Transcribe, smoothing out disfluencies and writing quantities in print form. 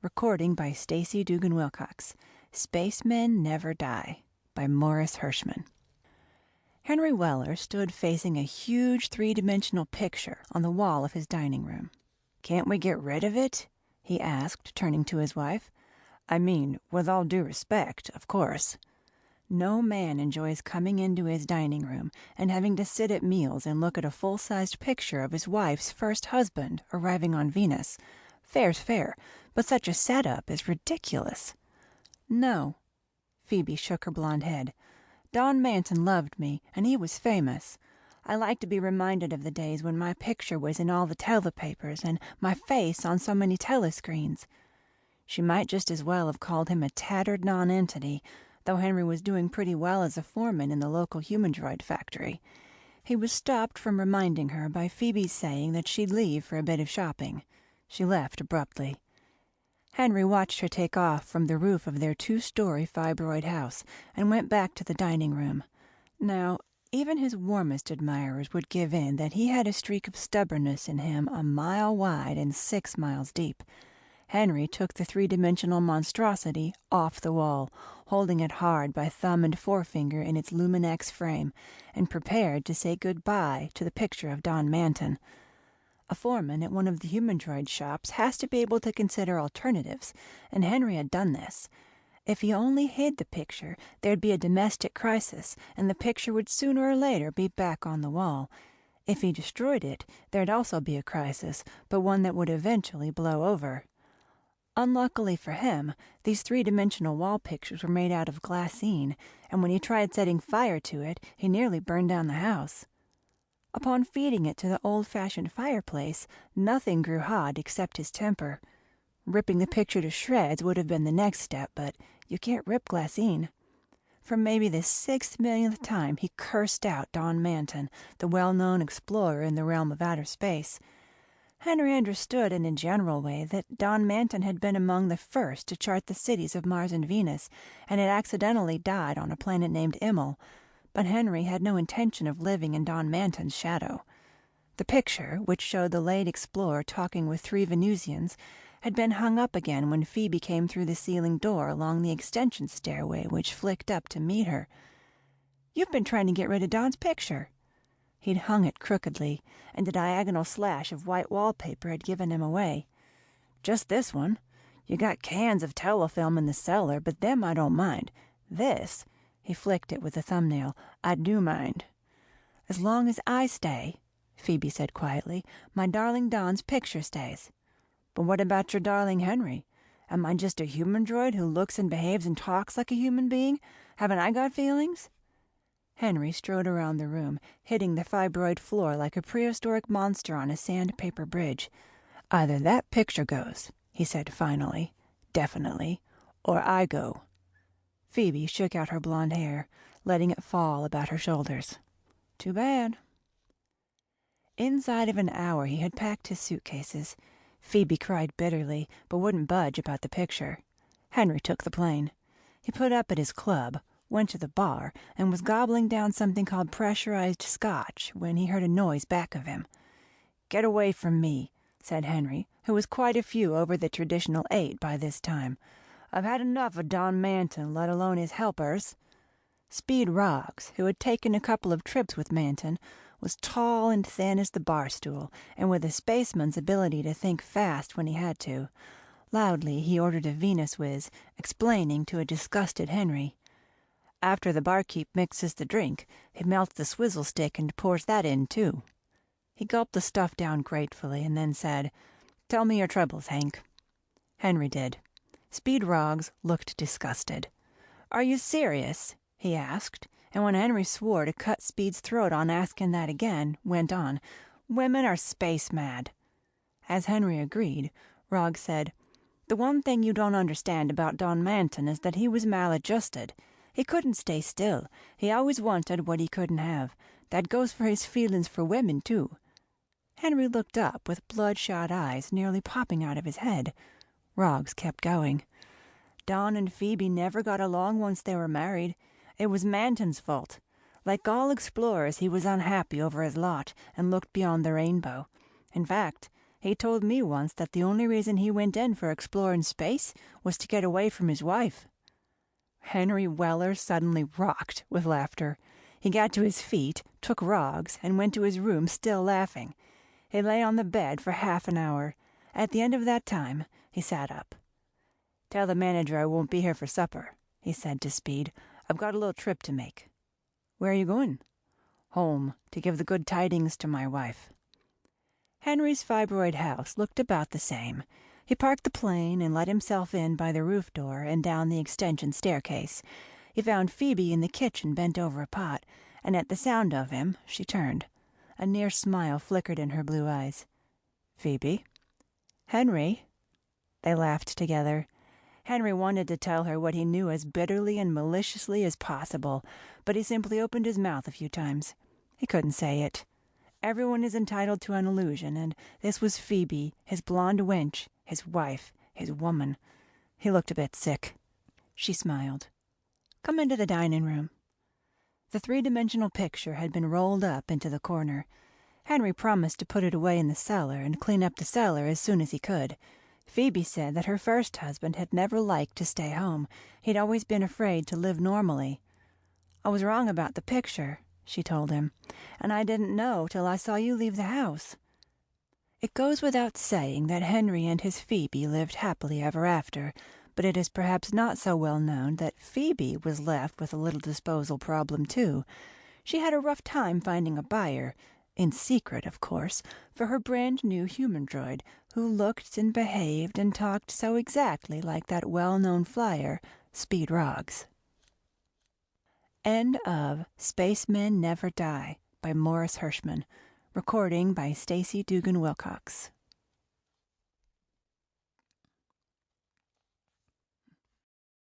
Recording by Stacy Dugan Wilcox. Spacemen Never Die by Morris Hershman. Henry Weller stood facing a huge three-dimensional picture on the wall of his dining room. "Can't we get rid of it?" he asked, turning to his wife. "I mean, with all due respect, of course." No man enjoys coming into his dining room and having to sit at meals and look at a full-sized picture of his wife's first husband arriving on Venus. Fair's fair, but such a setup is ridiculous. "No." Phoebe shook her blonde head. "Don Manton loved me, and he was famous. I like to be reminded of the days when my picture was in all the telepapers and my face on so many telescreens." She might just as well have called him a tattered nonentity, though Henry was doing pretty well as a foreman in the local humandroid factory. He was stopped from reminding her by Phoebe's saying that she'd leave for a bit of shopping. She left abruptly. Henry watched her take off from the roof of their two-story fibroid house and went back to the dining room. Now, even his warmest admirers would give in that he had a streak of stubbornness in him a mile wide and 6 miles deep. Henry took the three-dimensional monstrosity off the wall, holding it hard by thumb and forefinger in its Luminex frame, and prepared to say goodbye to the picture of Don Manton. A foreman at one of the humandroid shops has to be able to consider alternatives, and Henry had done this. If he only hid the picture, there'd be a domestic crisis, and the picture would sooner or later be back on the wall. If he destroyed it, there'd also be a crisis, but one that would eventually blow over. Unluckily for him, these three-dimensional wall pictures were made out of glassine, and when he tried setting fire to it, he nearly burned down the house. Upon feeding it to the old-fashioned fireplace, nothing grew hot except his temper. Ripping the picture to shreds would have been the next step, but you can't rip glassine. For maybe the 6th millionth time, he cursed out Don Manton, the well-known explorer in the realm of outer space. Henry understood in a general way that Don Manton had been among the first to chart the cities of Mars and Venus, and had accidentally died on a planet named Immel. But Henry had no intention of living in Don Manton's shadow. The picture, which showed the late explorer talking with 3 Venusians, had been hung up again when Phoebe came through the ceiling door along the extension stairway which flicked up to meet her. "You've been trying to get rid of Don's picture." He'd hung it crookedly, and a diagonal slash of white wallpaper had given him away. "Just this one. You got cans of telefilm in the cellar, but them I don't mind. This," he flicked it with a thumbnail, "I do mind." "As long as I stay," Phoebe said quietly, "my darling Don's picture stays." "But what about your darling Henry? Am I just a humandroid who looks and behaves and talks like a human being? Haven't I got feelings?" Henry strode around the room, hitting the fibroid floor like a prehistoric monster on a sandpaper bridge. "Either that picture goes," he said finally, definitely, "or I go." Phoebe shook out her blonde hair, letting it fall about her shoulders. "Too bad." Inside of an hour he had packed his suitcases. Phoebe cried bitterly, but wouldn't budge about the picture. Henry took the plane. He put up at his club, went to the bar, and was gobbling down something called pressurized scotch when he heard a noise back of him. "Get away from me," said Henry, who was quite a few over the traditional 8 by this time. "I've had enough of Don Manton, let alone his helpers." Speed Roggs, who had taken a couple of trips with Manton, was tall and thin as the bar stool, and with a spaceman's ability to think fast when he had to. Loudly he ordered a Venus whiz, explaining to a disgusted Henry. "After the barkeep mixes the drink, he melts the swizzle stick and pours that in, too." He gulped the stuff down gratefully and then said, "Tell me your troubles, Hank." Henry did. Speed Roggs looked disgusted. "Are you serious?" he asked, and when Henry swore to cut Speed's throat on asking that again, went on, "Women are space mad." As Henry agreed, Roggs said, "The one thing you don't understand about Don Manton is that he was maladjusted. He couldn't stay still. He always wanted what he couldn't have. That goes for his feelings for women, too." Henry looked up with bloodshot eyes nearly popping out of his head. Roggs kept going. "Don and Phoebe never got along once they were married. It was Manton's fault. Like all explorers, he was unhappy over his lot and looked beyond the rainbow. In fact, He told me once that the only reason he went in for exploring space was to get away from his wife." Henry Weller suddenly rocked with laughter. He got to his feet, took Roggs, and went to his room, still laughing. He lay on the bed for half an hour. At the end of that time, he sat up. "Tell the manager I won't be here for supper," he said to Speed. "I've got a little trip to make." "Where are you going?" "Home, to give the good tidings to my wife." Henry's fibroid house looked about the same. He parked the plane and let himself in by the roof door and down the extension staircase. He found Phoebe in the kitchen bent over a pot, and at the sound of him, she turned. A near smile flickered in her blue eyes. "Phoebe?" "Henry?" They laughed together. Henry wanted to tell her what he knew as bitterly and maliciously as possible, but he simply opened his mouth a few times. He couldn't say it. Everyone is entitled to an illusion, and this was Phoebe, his blonde wench, his wife, his woman. He looked a bit sick. She smiled. "Come into the dining room." The three-dimensional picture had been rolled up into the corner. Henry promised to put it away in the cellar and clean up the cellar as soon as he could. Phoebe said that her first husband had never liked to stay home. He'd always been afraid to live normally. "I was wrong about the picture," she told him, "and I didn't know till I saw you leave the house." It goes without saying that Henry and his Phoebe lived happily ever after, but it is perhaps not so well known that Phoebe was left with a little disposal problem, too. She had a rough time finding a buyer, in secret, of course, for her brand-new human droid, who looked and behaved and talked so exactly like that well-known flyer, Speed Roggs. End of Spacemen Never Die by Morris Hershman. Recording by Stacey Dugan Wilcox.